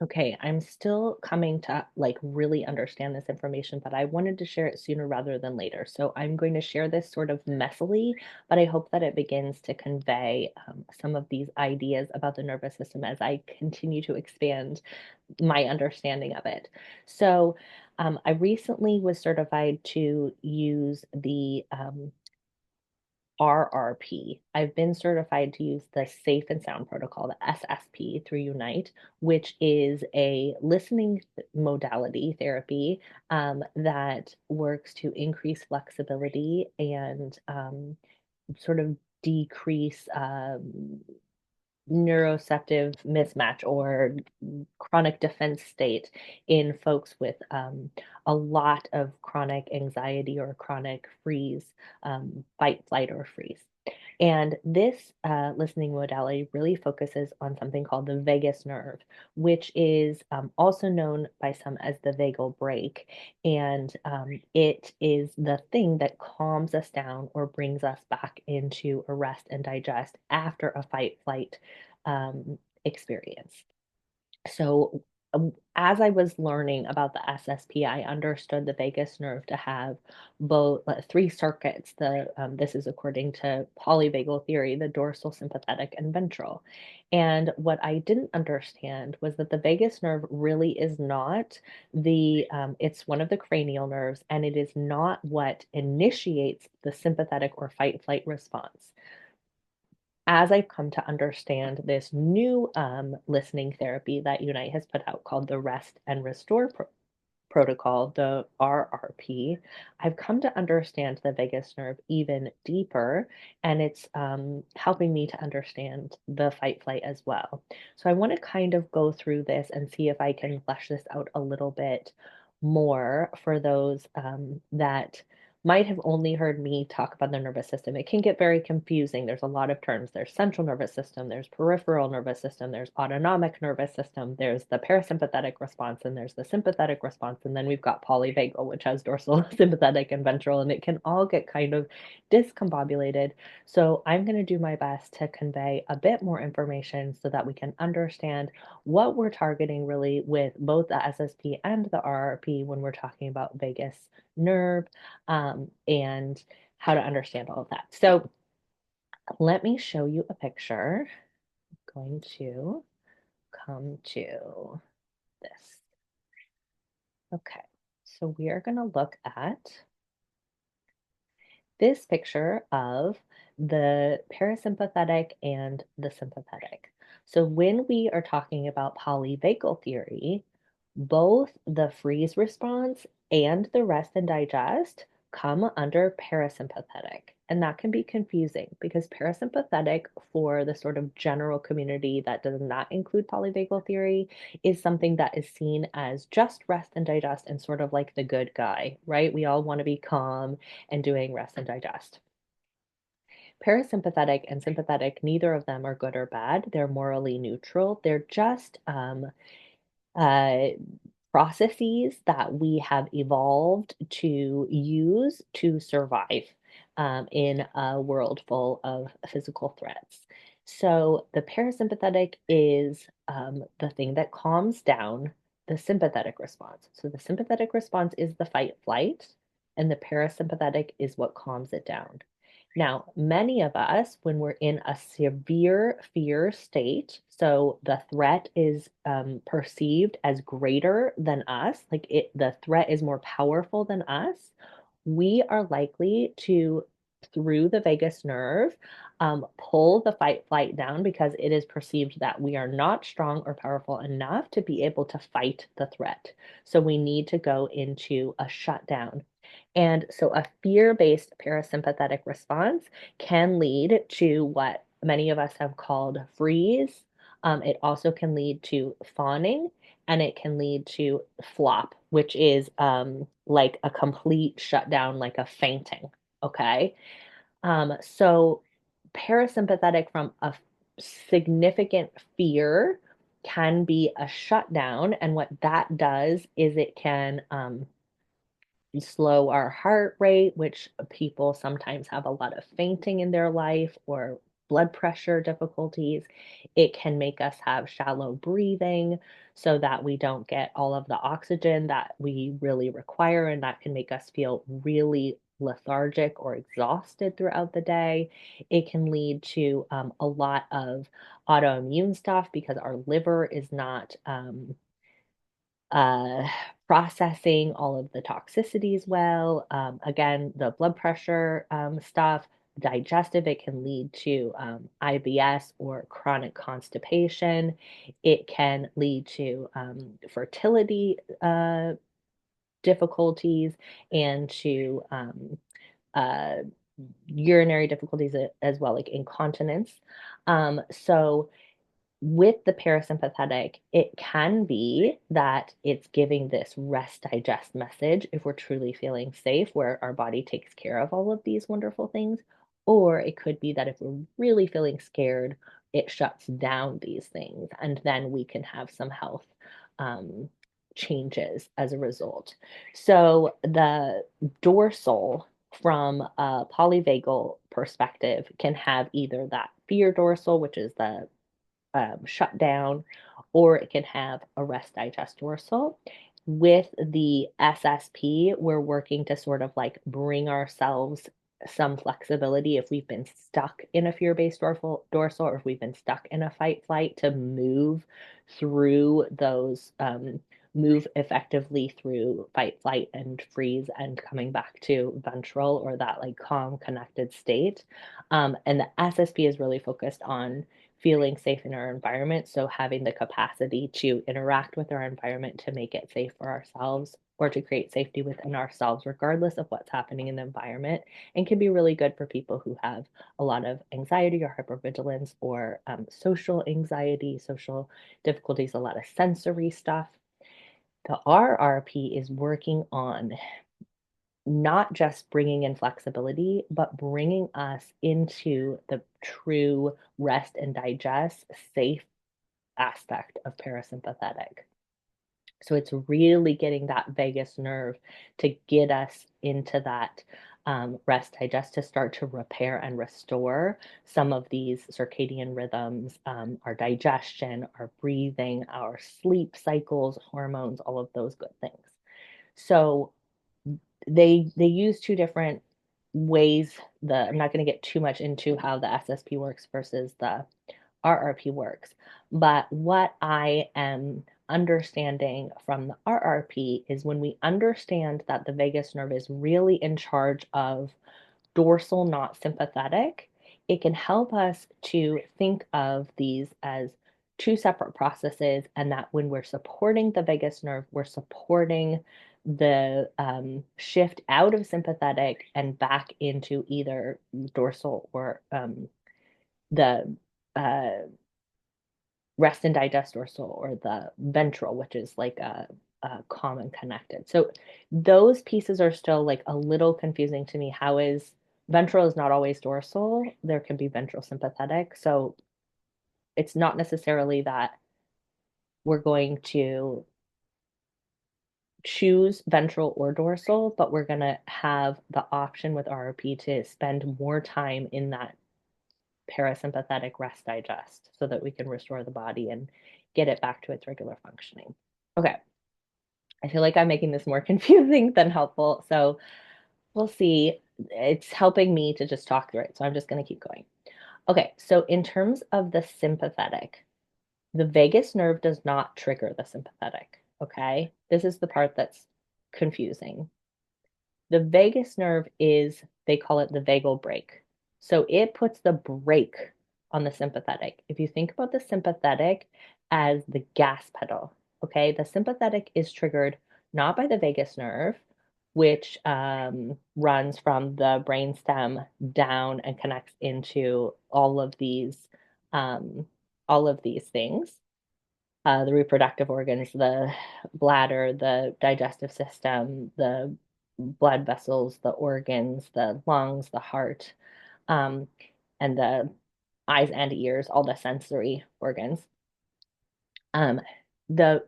Okay, I'm still coming to really understand this information, but I wanted to share it sooner rather than later. So I'm going to share this sort of messily, but I hope that it begins to convey some of these ideas about the nervous system as I continue to expand my understanding of it. So I recently was certified to use the RRP. I've been certified to use the Safe and Sound Protocol, the SSP through Unite, which is a listening modality therapy that works to increase flexibility and sort of decrease neuroceptive mismatch or chronic defense state in folks with a lot of chronic anxiety or chronic freeze, fight, flight, or freeze. And this listening modality really focuses on something called the vagus nerve, which is also known by some as the vagal brake. And it is the thing that calms us down or brings us back into a rest and digest after a fight flight experience. So, as I was learning about the SSP, I understood the vagus nerve to have both three circuits. This is according to polyvagal theory, the dorsal, sympathetic, and ventral. And what I didn't understand was that the vagus nerve really is not it's one of the cranial nerves, and it is not what initiates the sympathetic or fight flight response. As I've come to understand this new listening therapy that Unite has put out called the Rest and Restore Protocol, the RRP, I've come to understand the vagus nerve even deeper, and it's helping me to understand the fight flight as well. So I want to kind of go through this and see if I can flesh this out a little bit more for those that might have only heard me talk about the nervous system. It can get very confusing. There's a lot of terms. There's central nervous system, there's peripheral nervous system, there's autonomic nervous system, there's the parasympathetic response, and there's the sympathetic response. And then we've got polyvagal, which has dorsal, sympathetic, and ventral, and it can all get kind of discombobulated. So I'm going to do my best to convey a bit more information so that we can understand what we're targeting really with both the SSP and the RRP when we're talking about vagus nerve and how to understand all of that. So let me show you a picture. I'm going to come to this. Okay, so we are going to look at this picture of the parasympathetic and the sympathetic. So when we are talking about polyvagal theory, both the freeze response and the rest and digest come under parasympathetic. And that can be confusing because parasympathetic, for the sort of general community that does not include polyvagal theory, is something that is seen as just rest and digest and sort of like the good guy, right? We all want to be calm and doing rest and digest. Parasympathetic and sympathetic, neither of them are good or bad. They're morally neutral. They're just uh, processes that we have evolved to use to survive in a world full of physical threats. So the parasympathetic is the thing that calms down the sympathetic response. So the sympathetic response is the fight flight, and the parasympathetic is what calms it down. Now, many of us, when we're in a severe fear state, so the threat is perceived as greater than us, the threat is more powerful than us, we are likely to, through the vagus nerve, pull the fight flight down because it is perceived that we are not strong or powerful enough to be able to fight the threat. So we need to go into a shutdown. And so a fear-based parasympathetic response can lead to what many of us have called freeze. It also can lead to fawning, and it can lead to flop, which is like a complete shutdown, like a fainting. Okay. So parasympathetic from a significant fear can be a shutdown. And what that does is it can slow our heart rate, which people sometimes have a lot of fainting in their life or blood pressure difficulties. It can make us have shallow breathing so that we don't get all of the oxygen that we really require, and that can make us feel really lethargic or exhausted throughout the day. It can lead to a lot of autoimmune stuff because our liver is not uh, processing all of the toxicities well. Again, the blood pressure stuff, digestive, it can lead to IBS or chronic constipation. It can lead to fertility difficulties and to uh, urinary difficulties as well, like incontinence. So with the parasympathetic, it can be that it's giving this rest digest message if we're truly feeling safe, where our body takes care of all of these wonderful things. Or it could be that if we're really feeling scared, it shuts down these things, and then we can have some health um, changes as a result. So the dorsal, from a polyvagal perspective, can have either that fear dorsal, which is the shut down, or it can have a rest digest dorsal. With the SSP, we're working to sort of like bring ourselves some flexibility if we've been stuck in a fear-based dorsal, or if we've been stuck in a fight flight, to move through those, move effectively through fight, flight, and freeze, and coming back to ventral, or that like calm, connected state. And the SSP is really focused on feeling safe in our environment. So having the capacity to interact with our environment to make it safe for ourselves, or to create safety within ourselves, regardless of what's happening in the environment, and can be really good for people who have a lot of anxiety or hypervigilance, or social anxiety, social difficulties, a lot of sensory stuff. The RRP is working on not just bringing in flexibility, but bringing us into the true rest and digest safe aspect of parasympathetic. So it's really getting that vagus nerve to get us into that rest digest, to start to repair and restore some of these circadian rhythms, our digestion, our breathing, our sleep cycles, hormones, all of those good things. So they use two different ways. I'm not going to get too much into how the SSP works versus the RRP works, but what I am understanding from the RRP is when we understand that the vagus nerve is really in charge of dorsal, not sympathetic, it can help us to think of these as two separate processes, and that when we're supporting the vagus nerve, we're supporting the shift out of sympathetic and back into either dorsal or the uh, rest and digest dorsal, or the ventral, which is like a common connected. So those pieces are still like a little confusing to me. How is ventral is not always dorsal. There can be ventral sympathetic. So it's not necessarily that we're going to choose ventral or dorsal, but we're going to have the option with RRP to spend more time in that parasympathetic rest digest so that we can restore the body and get it back to its regular functioning. Okay, I feel like I'm making this more confusing than helpful. So we'll see. It's helping me to just talk through it. So I'm just going to keep going. Okay, so in terms of the sympathetic, the vagus nerve does not trigger the sympathetic. Okay, this is the part that's confusing. The vagus nerve is, they call it the vagal brake. So it puts the brake on the sympathetic. If you think about the sympathetic as the gas pedal, okay, the sympathetic is triggered not by the vagus nerve, which runs from the brainstem down and connects into um, all of these things, the reproductive organs, the bladder, the digestive system, the blood vessels, the organs, the lungs, the heart, um, and the eyes and ears, all the sensory organs. Um, the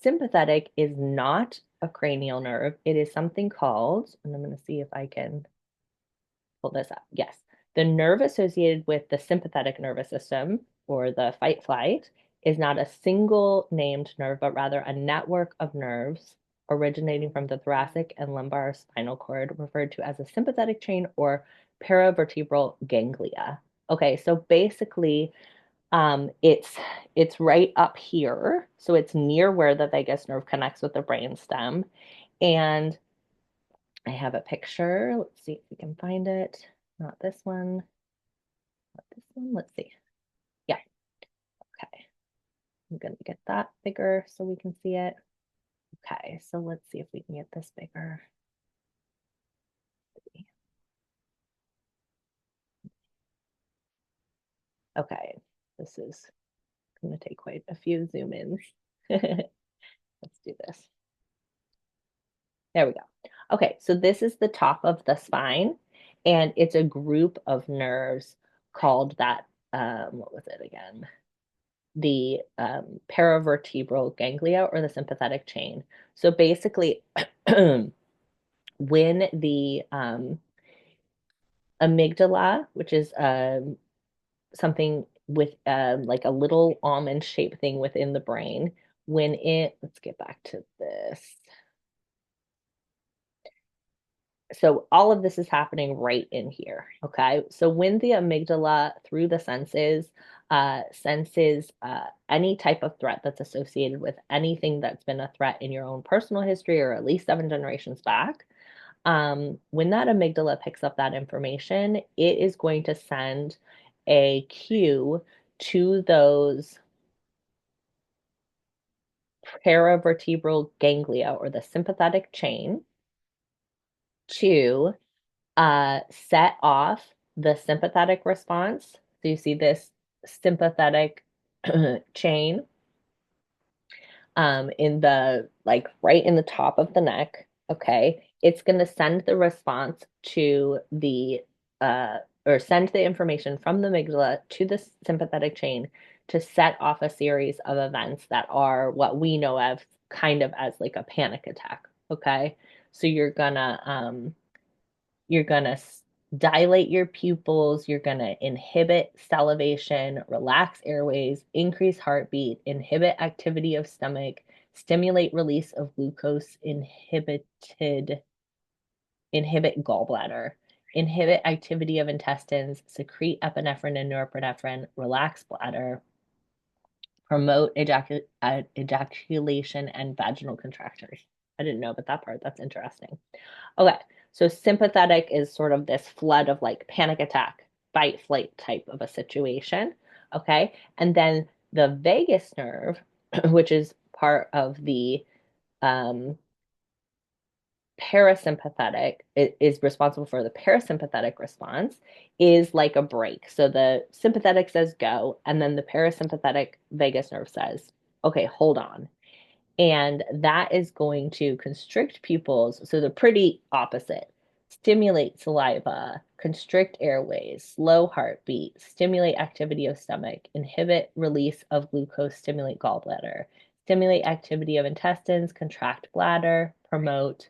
sympathetic is not a cranial nerve. It is something called, and I'm going to see if I can pull this up. Yes. The nerve associated with the sympathetic nervous system or the fight flight is not a single named nerve, but rather a network of nerves originating from the thoracic and lumbar spinal cord, referred to as a sympathetic chain or paravertebral ganglia. Okay, so basically, it's right up here, so it's near where the vagus nerve connects with the brain stem, and I have a picture. Let's see if we can find it. Not this one. Not this one. Let's see. Yeah. Okay. I'm gonna get that bigger so we can see it. Okay. So let's see if we can get this bigger. Okay. This is gonna take quite a few zoom ins. Let's do this. There we go. Okay. So this is the top of the spine, and it's a group of nerves called that. What was it again? The paravertebral ganglia or the sympathetic chain. So basically, when the amygdala, which is something with like a little almond shaped thing within the brain, let's get back to this. So all of this is happening right in here. Okay. So when the amygdala through the senses any type of threat that's associated with anything that's been a threat in your own personal history or at least 7 generations back, when that amygdala picks up that information, it is going to send a cue to those paravertebral ganglia or the sympathetic chain to set off the sympathetic response. So you see this sympathetic chain in the like right in the top of the neck. Okay, it's going to send the response to the or send the information from the amygdala to the sympathetic chain to set off a series of events that are what we know of kind of as like a panic attack. Okay, so you're gonna dilate your pupils, you're gonna inhibit salivation, relax airways, increase heartbeat, inhibit activity of stomach, stimulate release of glucose, inhibit gallbladder, inhibit activity of intestines, secrete epinephrine and norepinephrine, relax bladder, promote ejaculation and vaginal contractions. I didn't know about that part. That's interesting. Okay, so sympathetic is sort of this flood of like panic attack, fight, flight type of a situation. Okay, and then the vagus nerve, which is part of the um, parasympathetic, is responsible for the parasympathetic response, is like a brake. So the sympathetic says go, and then the parasympathetic vagus nerve says, okay, hold on, and that is going to constrict pupils. So they're pretty opposite. Stimulate saliva, constrict airways, slow heartbeat, stimulate activity of stomach, inhibit release of glucose, stimulate gallbladder, stimulate activity of intestines, contract bladder, promote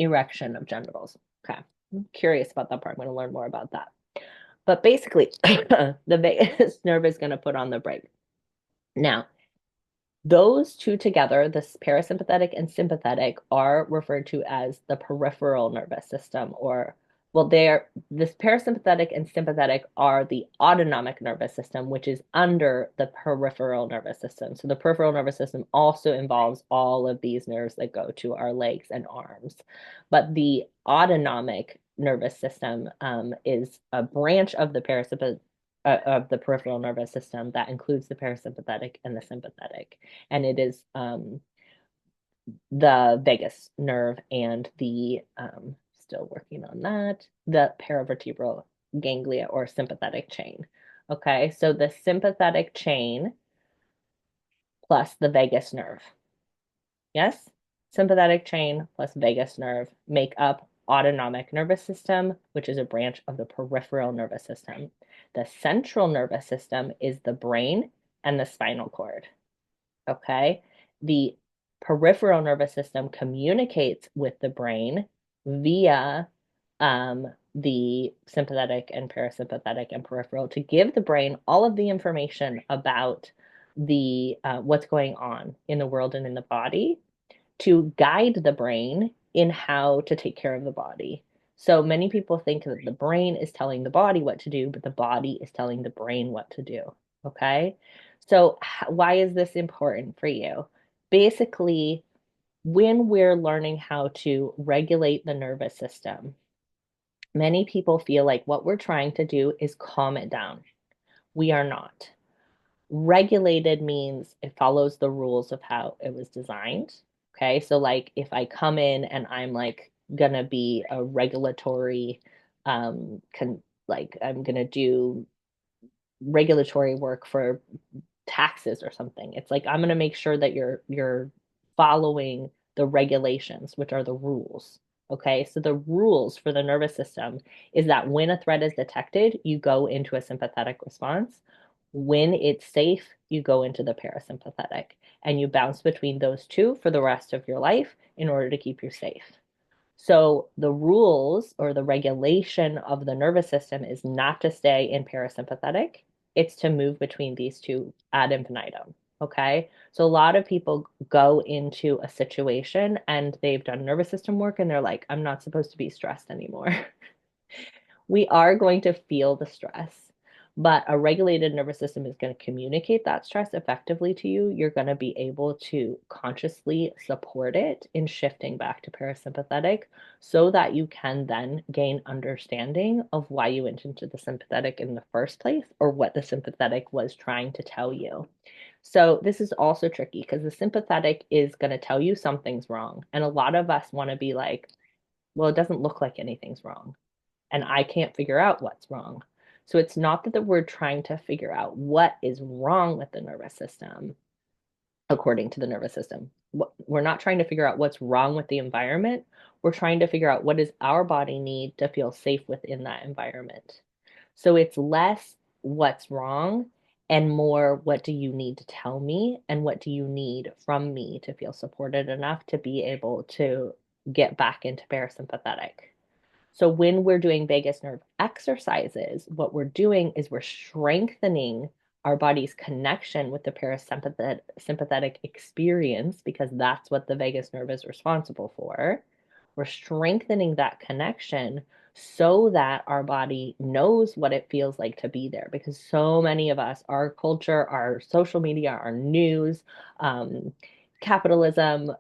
erection of genitals. Okay, I'm curious about that part. I'm going to learn more about that. But basically, the vagus nerve is going to put on the brake. Now, those two together, this parasympathetic and sympathetic, are referred to as the peripheral nervous system, or, well, this parasympathetic and sympathetic are the autonomic nervous system, which is under the peripheral nervous system. So the peripheral nervous system also involves all of these nerves that go to our legs and arms. But the autonomic nervous system is a branch of the parasympathetic of the peripheral nervous system that includes the parasympathetic and the sympathetic, and it is the vagus nerve and the still working on that, the paravertebral ganglia or sympathetic chain. Okay, so the sympathetic chain plus the vagus nerve. Yes, sympathetic chain plus vagus nerve make up autonomic nervous system, which is a branch of the peripheral nervous system. The central nervous system is the brain and the spinal cord. Okay, the peripheral nervous system communicates with the brain via the sympathetic and parasympathetic and peripheral to give the brain all of the information about the what's going on in the world and in the body to guide the brain in how to take care of the body. So many people think that the brain is telling the body what to do, but the body is telling the brain what to do. Okay. So, why is this important for you? Basically, when we're learning how to regulate the nervous system, many people feel like what we're trying to do is calm it down. We are not. Regulated means it follows the rules of how it was designed. Okay. So, like, if I come in and I'm like gonna be a regulatory, like, I'm gonna do regulatory work for taxes or something. It's like I'm going to make sure that you're following the regulations, which are the rules. Okay? So the rules for the nervous system is that when a threat is detected, you go into a sympathetic response. When it's safe, you go into the parasympathetic and you bounce between those two for the rest of your life in order to keep you safe. So the rules or the regulation of the nervous system is not to stay in parasympathetic, it's to move between these two ad infinitum. Okay. So a lot of people go into a situation and they've done nervous system work and they're like, I'm not supposed to be stressed anymore. We are going to feel the stress, but a regulated nervous system is going to communicate that stress effectively to you. You're going to be able to consciously support it in shifting back to parasympathetic so that you can then gain understanding of why you went into the sympathetic in the first place or what the sympathetic was trying to tell you. So, this is also tricky because the sympathetic is going to tell you something's wrong. And a lot of us want to be like, well, it doesn't look like anything's wrong and I can't figure out what's wrong. So it's not that we're trying to figure out what is wrong with the nervous system, according to the nervous system. We're not trying to figure out what's wrong with the environment. We're trying to figure out what does our body need to feel safe within that environment. So it's less what's wrong and more what do you need to tell me and what do you need from me to feel supported enough to be able to get back into parasympathetic. So when we're doing vagus nerve exercises, what we're doing is we're strengthening our body's connection with the parasympathetic sympathetic experience because that's what the vagus nerve is responsible for. We're strengthening that connection so that our body knows what it feels like to be there because so many of us, our culture, our social media, our news, um, capitalism,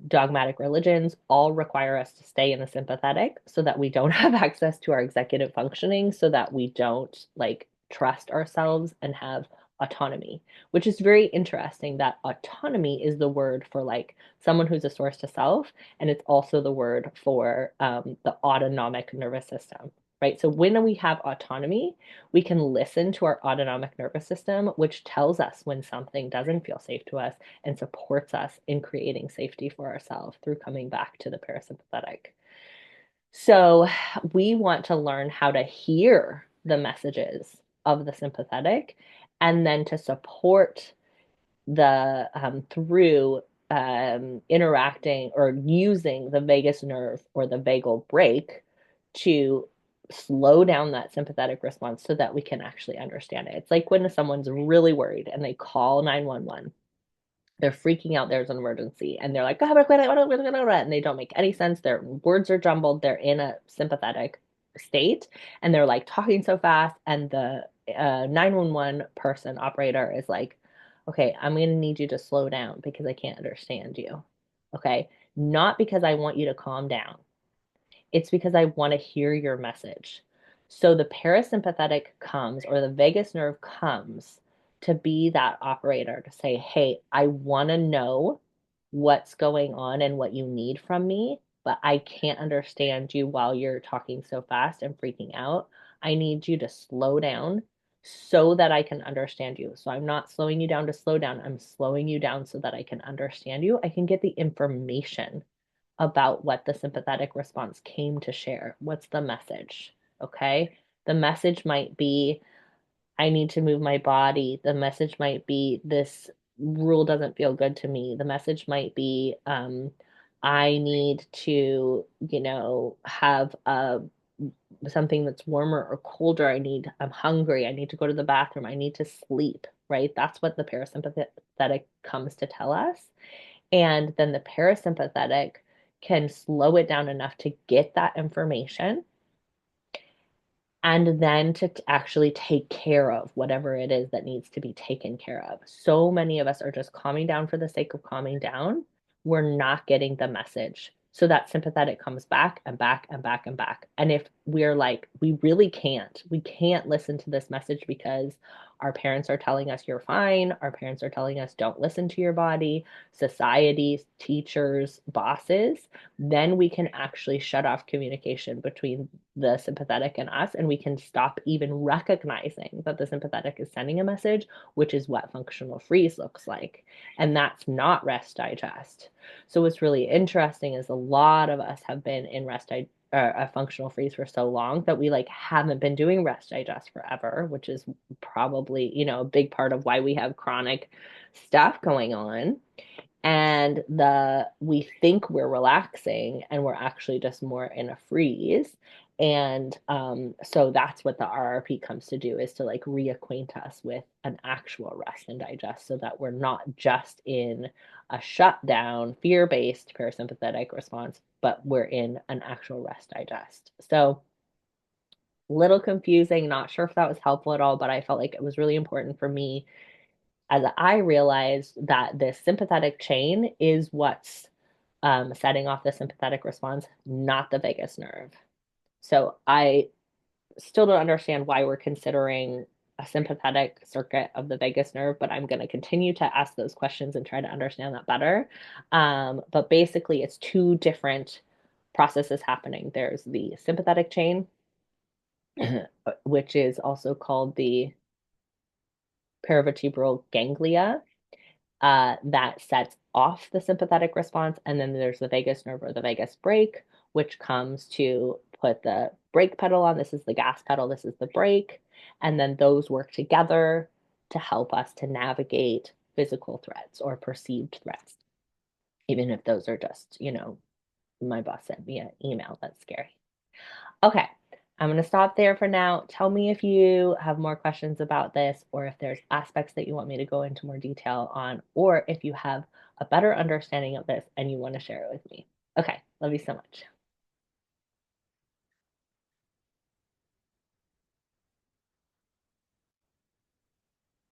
dogmatic religions all require us to stay in the sympathetic so that we don't have access to our executive functioning, so that we don't like trust ourselves and have autonomy, which is very interesting that autonomy is the word for like someone who's a source to self, and it's also the word for the autonomic nervous system. Right. So when we have autonomy, we can listen to our autonomic nervous system, which tells us when something doesn't feel safe to us and supports us in creating safety for ourselves through coming back to the parasympathetic. So we want to learn how to hear the messages of the sympathetic and then to support the through interacting or using the vagus nerve or the vagal brake to slow down that sympathetic response so that we can actually understand it. It's like when someone's really worried and they call 911, they're freaking out, there's an emergency, and they're like, and they don't make any sense. Their words are jumbled, they're in a sympathetic state, and they're like talking so fast. And the 911 person operator is like, okay, I'm going to need you to slow down because I can't understand you. Okay. Not because I want you to calm down, it's because I want to hear your message. So the parasympathetic comes, or the vagus nerve comes to be that operator to say, hey, I want to know what's going on and what you need from me, but I can't understand you while you're talking so fast and freaking out. I need you to slow down so that I can understand you. So I'm not slowing you down to slow down. I'm slowing you down so that I can understand you. I can get the information about what the sympathetic response came to share. What's the message? Okay. The message might be, I need to move my body. The message might be, this rule doesn't feel good to me. The message might be, I need to, have a something that's warmer or colder. I'm hungry. I need to go to the bathroom. I need to sleep, right? That's what the parasympathetic comes to tell us. And then the parasympathetic can slow it down enough to get that information and then to actually take care of whatever it is that needs to be taken care of. So many of us are just calming down for the sake of calming down. We're not getting the message. So that sympathetic comes back and back and back and back. And if we're like, we can't listen to this message because our parents are telling us you're fine, our parents are telling us don't listen to your body, society, teachers, bosses, then we can actually shut off communication between the sympathetic and us, and we can stop even recognizing that the sympathetic is sending a message, which is what functional freeze looks like. And that's not rest digest. So what's really interesting is a lot of us have been in a functional freeze for so long that we like haven't been doing rest digest forever, which is probably, a big part of why we have chronic stuff going on. And we think we're relaxing and we're actually just more in a freeze. And so that's what the RRP comes to do, is to like reacquaint us with an actual rest and digest, so that we're not just in a shutdown fear-based parasympathetic response, but we're in an actual rest digest. So little confusing, not sure if that was helpful at all, but I felt like it was really important for me, as I realized that this sympathetic chain is what's setting off the sympathetic response, not the vagus nerve. So I still don't understand why we're considering a sympathetic circuit of the vagus nerve, but I'm going to continue to ask those questions and try to understand that better. But basically, it's two different processes happening. There's the sympathetic chain, which is also called the paravertebral ganglia, that sets off the sympathetic response. And then there's the vagus nerve, or the vagus brake, which comes to put the brake pedal on. This is the gas pedal, this is the brake. And then those work together to help us to navigate physical threats or perceived threats, even if those are just, my boss sent me an email. That's scary. Okay, I'm going to stop there for now. Tell me if you have more questions about this, or if there's aspects that you want me to go into more detail on, or if you have a better understanding of this and you want to share it with me. Okay, love you so much.